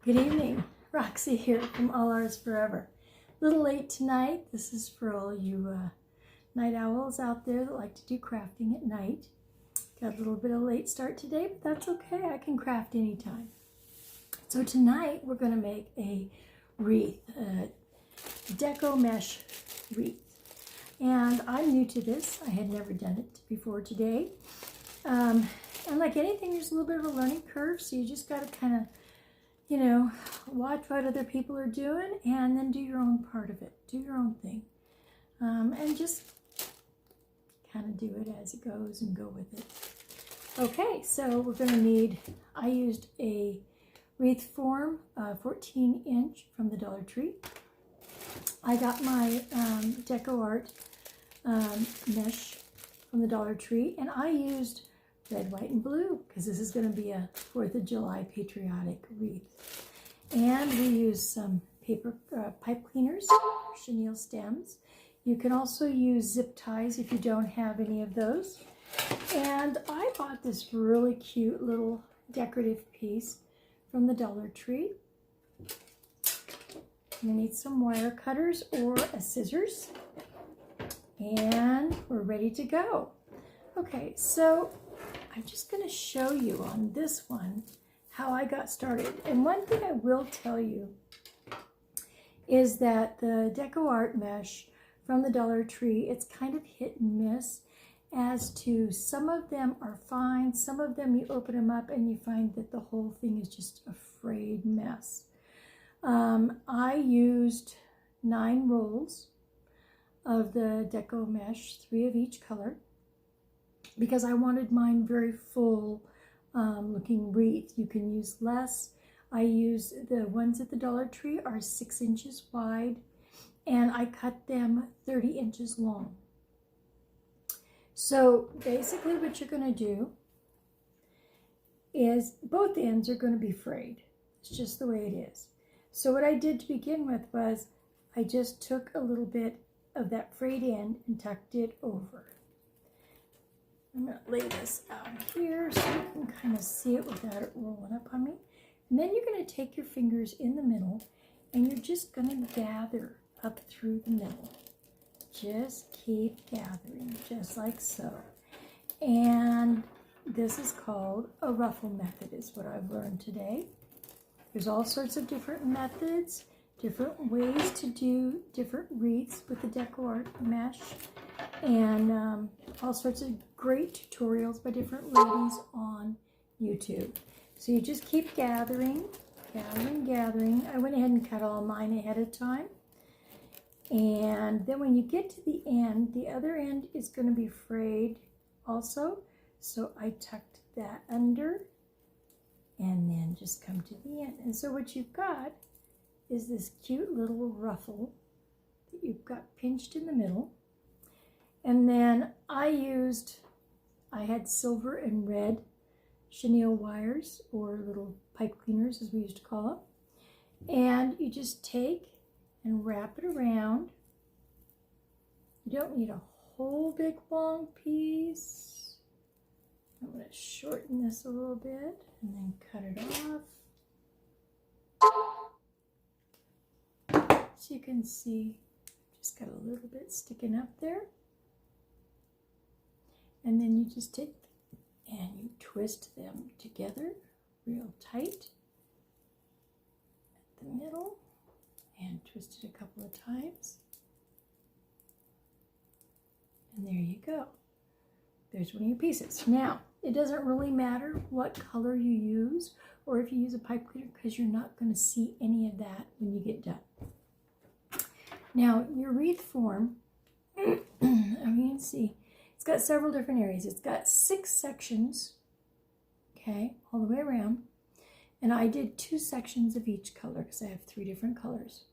Good evening, Roxy here from All Ours Forever. A little late tonight. This is for all you night owls out there that like to do crafting at night. Got a little bit of a late start today, but that's okay. I can craft anytime. So tonight we're going to make a wreath, a deco mesh wreath. And I'm new to this. I had never done it before today. And like anything, there's a little bit of a learning curve, so you just got to kind of watch what other people are doing and then do your own part of it. Do your own thing. And just kind of do it as it goes and go with it. Okay, so we're going to need, I used a wreath form, 14-inch from the Dollar Tree. I got my Deco Art mesh from the Dollar Tree, and I used red, white, and blue, because this is going to be a 4th of July patriotic wreath. And we use some paper pipe cleaners, chenille stems. You can also use zip ties if you don't have any of those. And I bought this really cute little decorative piece from the Dollar Tree. You need some wire cutters or a scissors. And we're ready to go. Okay, so I'm just going to show you on this one how I got started. And one thing I will tell you is that the Deco Art mesh from the Dollar Tree, it's kind of hit and miss as to some of them are fine, some of them you open them up and you find that the whole thing is just a frayed mess. I used 9 rolls of the Deco mesh, 3 of each color, because I wanted mine very full looking wreath. You can use less. I use the ones at the Dollar Tree are 6 inches wide, and I cut them 30 inches long. So basically what you're going to do is both ends are going to be frayed. It's just the way it is. So what I did to begin with was I just took a little bit of that frayed end and tucked it over. I'm going to lay this out here so you can kind of see it without it rolling up on me. And then you're going to take your fingers in the middle and you're just going to gather up through the middle. Just keep gathering, just like so. And this is called a ruffle method, is what I've learned today. There's all sorts of different methods, different ways to do different wreaths with the Deco Art mesh, and all sorts of great tutorials by different ladies on YouTube. So you just keep gathering, gathering, gathering. I went ahead and cut all mine ahead of time. And then when you get to the end, the other end is going to be frayed also. So I tucked that under and then just come to the end. And so what you've got is this cute little ruffle that you've got pinched in the middle. And then I had silver and red chenille wires, or little pipe cleaners as we used to call them. And you just take and wrap it around. You don't need a whole big long piece. I'm going to shorten this a little bit and then cut it off. So you can see, just got a little bit sticking up there. And then you just take and you twist them together real tight at the middle and twist it a couple of times. And there you go. There's one of your pieces. Now, it doesn't really matter what color you use or if you use a pipe cleaner, because you're not going to see any of that when you get done. Now, your wreath form, I mean, see, it's got several different areas. It's got 6 sections, okay, all the way around. And I did 2 sections of each color because I have 3 different colors.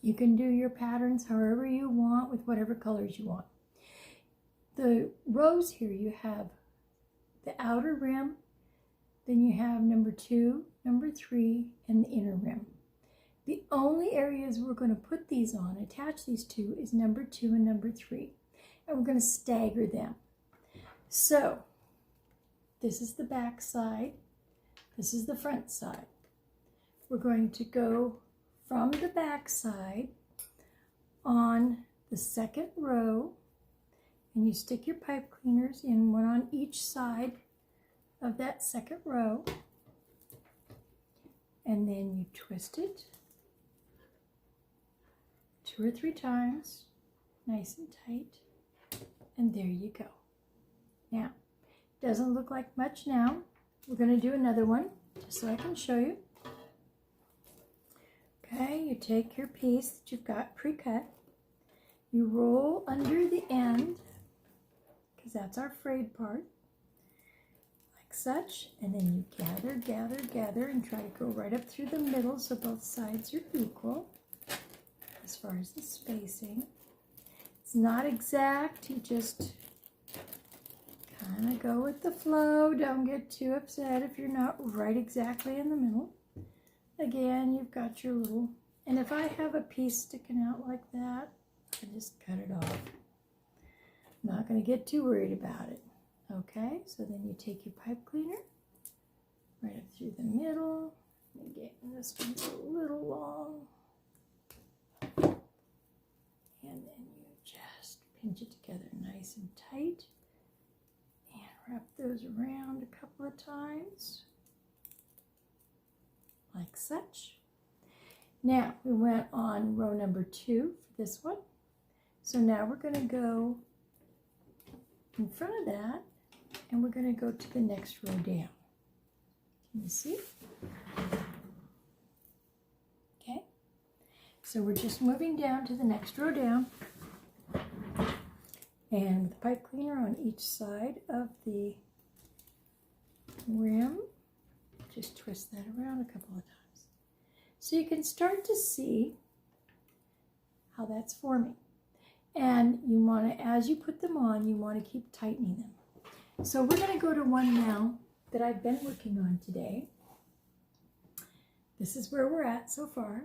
You can do your patterns however you want with whatever colors you want. The rows here, you have the outer rim, then you have number 2, number 3, and the inner rim. The only areas we're going to put these on, attach these to, is number 2 and number 3. And we're going to stagger them. So, this is the back side. This is the front side. we're going to go from the back side on the second row, and you stick your pipe cleaners in, one on each side of that second row, and then you twist it 2 or 3 times, nice and tight, and there you go. Now, doesn't look like much now. We're going to do another one just so I can show you. Okay, you take your piece that you've got pre-cut, you roll under the end, because that's our frayed part, like such, and then you gather, gather, gather, and try to go right up through the middle so both sides are equal as far as the spacing. It's not exact, you just kind of go with the flow. Don't get too upset if you're not right exactly in the middle. Again, you've got your little, and if I have a piece sticking out like that, I just cut it off. I'm not going to get too worried about it. Okay, so then you take your pipe cleaner right up through the middle. Again, this one's a little long. And then you just pinch it together nice and tight and wrap those around a couple of times, like such. Now we went on row number 2 for this one. So now we're going to go in front of that, and we're going to go to the next row down. Can you see? Okay. So we're just moving down to the next row down, and with the pipe cleaner on each side of the rim, just twist that around a couple of times. So you can start to see how that's forming. And you want to, as you put them on, you want to keep tightening them. So we're going to go to one now that I've been working on today. This is where we're at so far.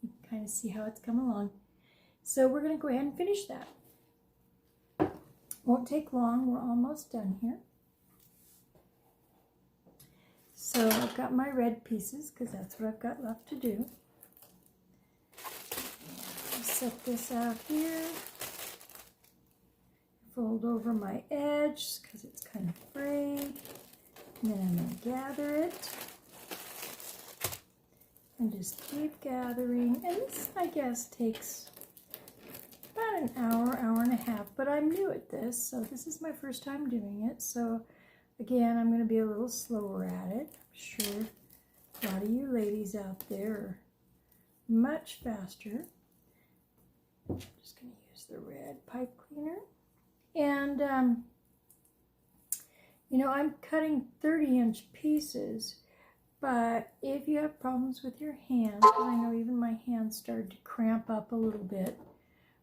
You can kind of see how it's come along. So we're going to go ahead and finish that. Won't take long. We're almost done here. So I've got my red pieces because that's what I've got left to do. I'll set this out here. Fold over my edge because it's kind of frayed. And then I'm going to gather it. And just keep gathering. And this, I guess, takes about an hour, hour and a half. But I'm new at this, so this is my first time doing it. So again, I'm going to be a little slower at it. I'm sure a lot of you ladies out there are much faster. I'm just going to use the red pipe cleaner. And, you know, I'm cutting 30-inch pieces, but if you have problems with your hands, because I know even my hands started to cramp up a little bit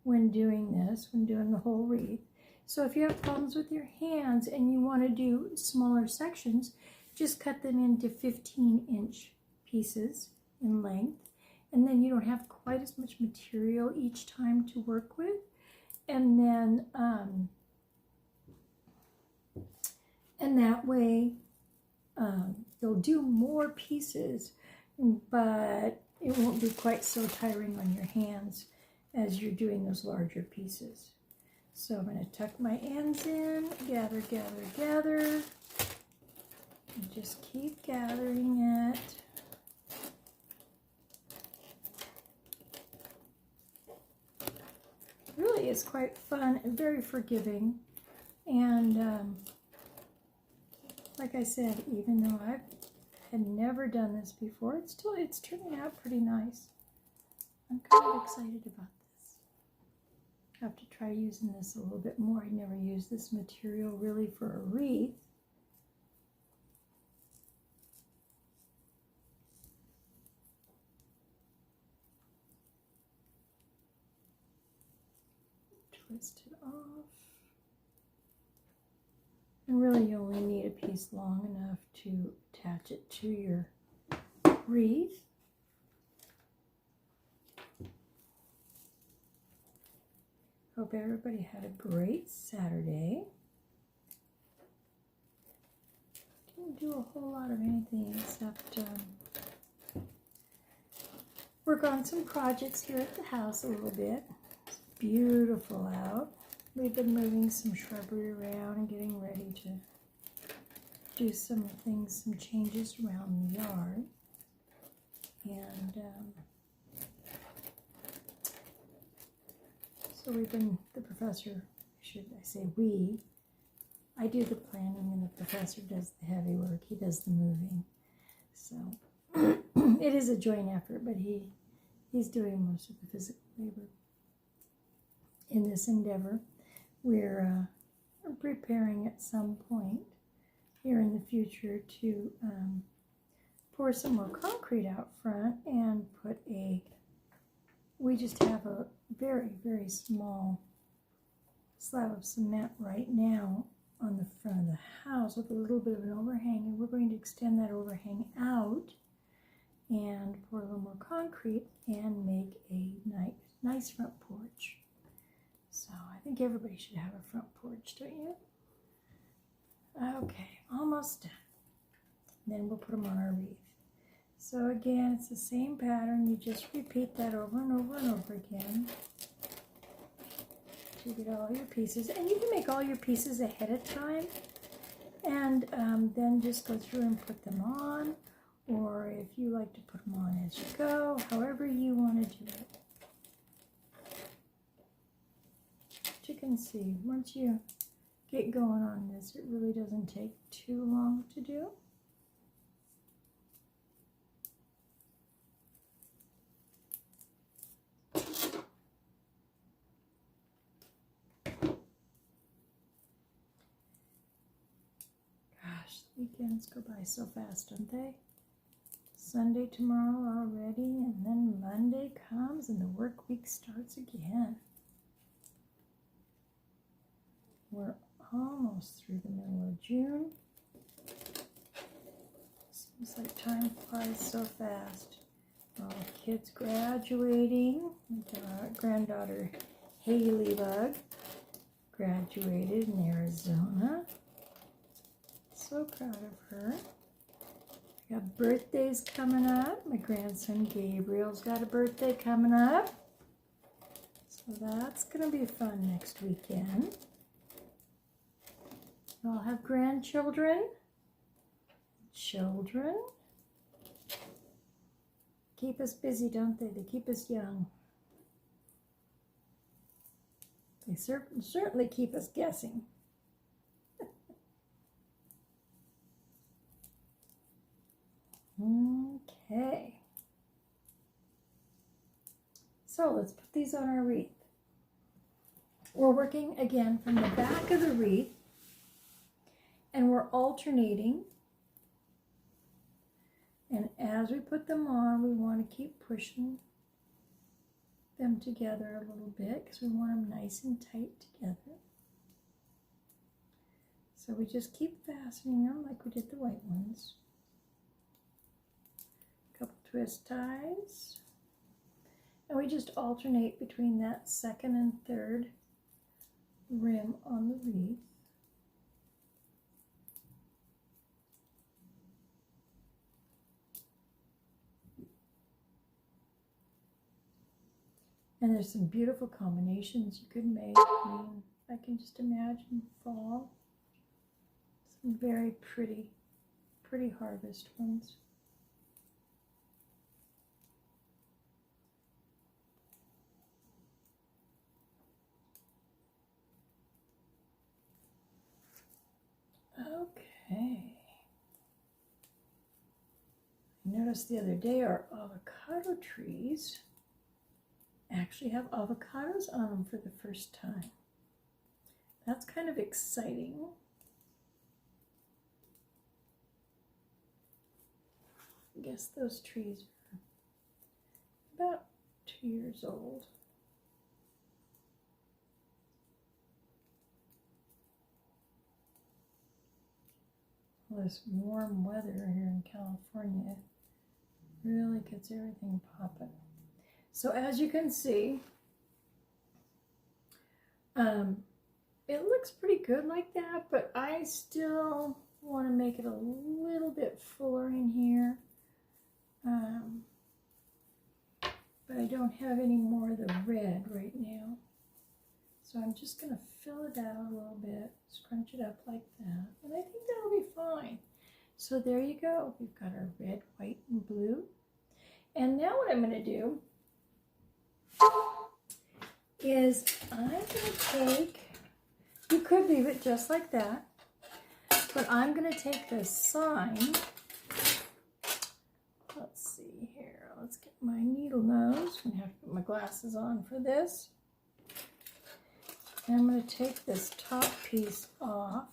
when doing this, when doing the whole wreath. So if you have problems with your hands and you want to do smaller sections, just cut them into 15-inch pieces in length, and then you don't have quite as much material each time to work with. And then, and that way, you'll do more pieces, but it won't be quite so tiring on your hands as you're doing those larger pieces. So I'm going to tuck my ends in, gather, gather, gather, and just keep gathering it. Really is quite fun and very forgiving, and like I said, even though I had never done this before, it's turning out pretty nice. I'm kind of excited about this. I have to try using this a little bit more. I never used this material really for a wreath. Twist it off. And really you only need a piece long enough to attach it to your wreath. Hope everybody had a great Saturday. Didn't do a whole lot of anything except work on some projects here at the house a little bit. It's beautiful out. We've been moving some shrubbery around and getting ready to do some things, some changes around the yard. And so we've been, the professor, should I say we, I do the planning and the professor does the heavy work. He does the moving. So it is a joint effort, but he's doing most of the physical labor in this endeavor. We're preparing at some point here in the future to pour some more concrete out front and put we just have a very, very small slab of cement right now on the front of the house with a little bit of an overhang, and we're going to extend that overhang out and pour a little more concrete and make a nice front porch. So I think everybody should have a front porch, don't you? Okay, almost done. Then we'll put them on our wreath. So again, it's the same pattern. You just repeat that over and over and over again to get all your pieces. And you can make all your pieces ahead of time and then just go through and put them on. Or if you like to put them on as you go, however you want to do it. But you can see, once you get going on this, it really doesn't take too long to do. Gosh, weekends go by so fast, don't they? Sunday tomorrow already, and then Monday comes and the work week starts again. We're almost through the middle of June. Seems like time flies so fast. All kids graduating. My granddaughter Haley Bug graduated in Arizona. So proud of her. I got birthdays coming up. My grandson Gabriel's got a birthday coming up. So that's going to be fun next weekend. I'll have grandchildren. Children. Keep us busy, don't they? They keep us young. They certainly keep us guessing. Okay. So let's put these on our wreath. We're working again from the back of the wreath, and we're alternating. And as we put them on, we want to keep pushing them together a little bit because we want them nice and tight together. So we just keep fastening them like we did the white ones. Couple twist ties. And we just alternate between that second and third rim on the wreath. And there's some beautiful combinations you could make. I mean, I can just imagine fall. Some very pretty harvest ones. Okay. I noticed the other day our avocado trees actually have avocados on them for the first time. That's kind of exciting. I guess those trees are about 2 years old. All this warm weather here in California really gets everything popping. So as you can see, it looks pretty good like that, but I still want to make it a little bit fuller in here. don't have any more of the red right now. So I'm just going to fill it out a little bit, scrunch it up like that, and I think that'll be fine. So there you go. We've got our red, white, and blue. And now what I'm going to do is I'm going to take, you could leave it just like that, but I'm going to take this sign. Let's see here. Let's get my needle nose. I'm going to have to put my glasses on for this. And I'm going to take this top piece off.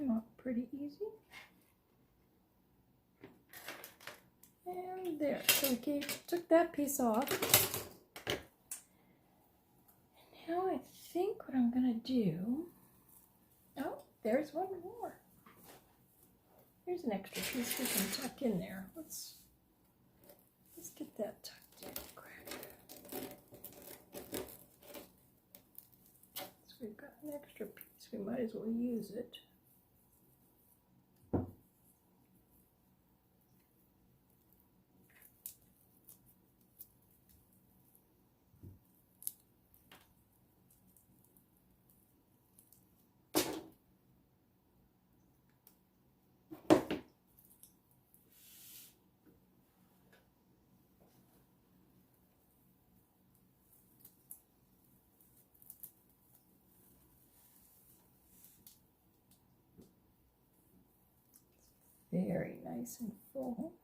Oh, pretty easy. And there. So we took that piece off. And now I think what I'm going to do, oh, there's one more. Here's an extra piece we can tuck in there. Let's get that tucked in quick. So we've got an extra piece. We might as well use it. Very nice and full.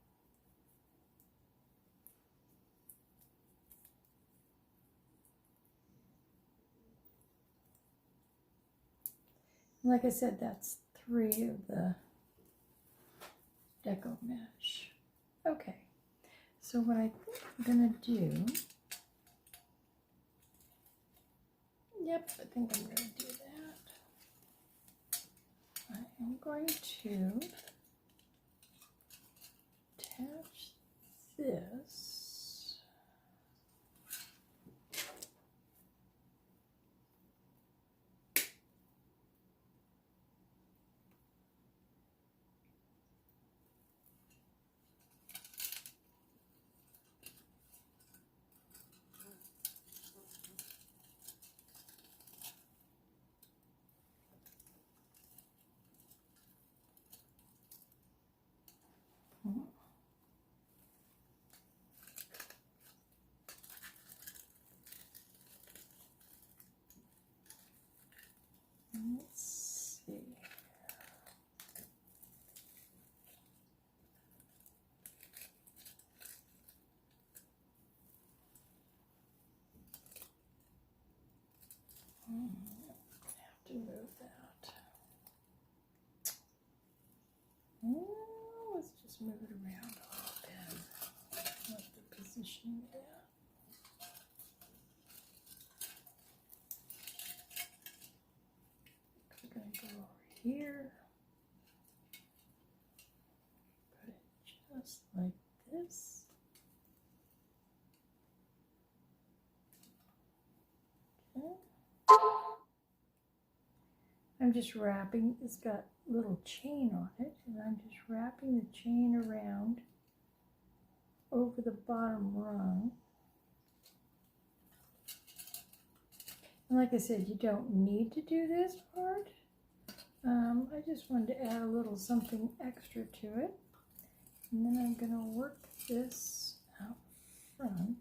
Like I said, that's 3 of the deco mesh. Okay, so what I think I'm gonna do, yep, I think I'm gonna do that. I am going to attach this. Let's see. I'm gonna have to move that. Let's just move it around a little bit. Let the position there. We're going to go over here. Put it just like this. Okay. I'm just wrapping, it's got a little chain on it, and I'm just wrapping the chain around over the bottom rung. And like I said, you don't need to do this part. I just wanted to add a little something extra to it. And then I'm going to work this out front.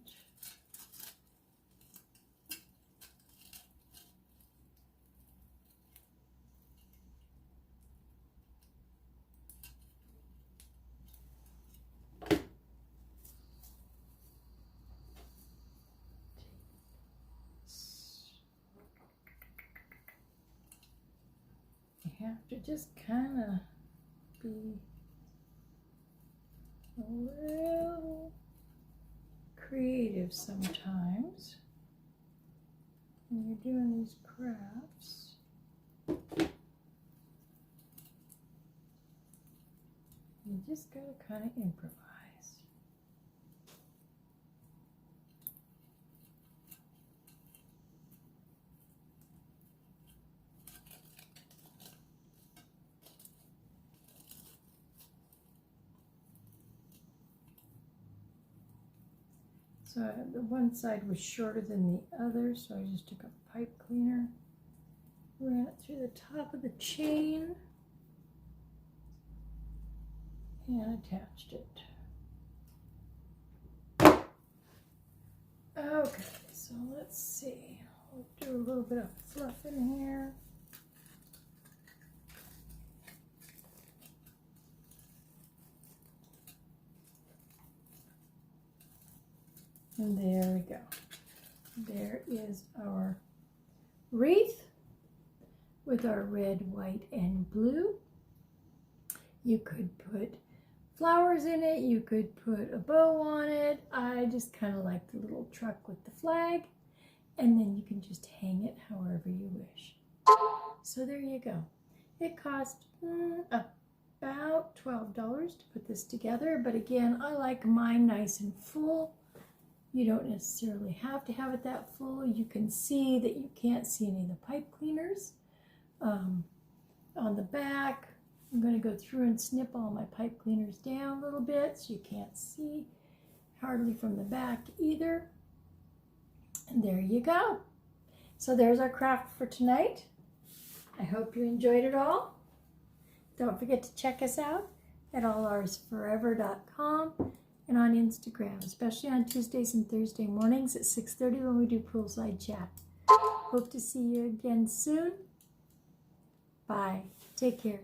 You have to just kind of be a little creative sometimes when you're doing these crafts. You just gotta kind of improvise. So the one side was shorter than the other, so I just took a pipe cleaner, ran it through the top of the chain, and attached it. Okay, so let's see. We'll do a little bit of fluff in here. And there we go. There is our wreath with our red, white, and blue. You could put flowers in it. You could put a bow on it. I just kind of like the little truck with the flag. And then you can just hang it however you wish. So there you go. It cost about $12 to put this together. But again, I like mine nice and full. You don't necessarily have to have it that full. You can see that you can't see any of the pipe cleaners. On the back, I'm going to go through and snip all my pipe cleaners down a little bit so you can't see hardly from the back either. And there you go. So there's our craft for tonight. I hope you enjoyed it all. Don't forget to check us out at allarsforever.com. and on Instagram, especially on Tuesdays and Thursday mornings at 6:30 when we do poolside chat. Hope to see you again soon. Bye. Take care.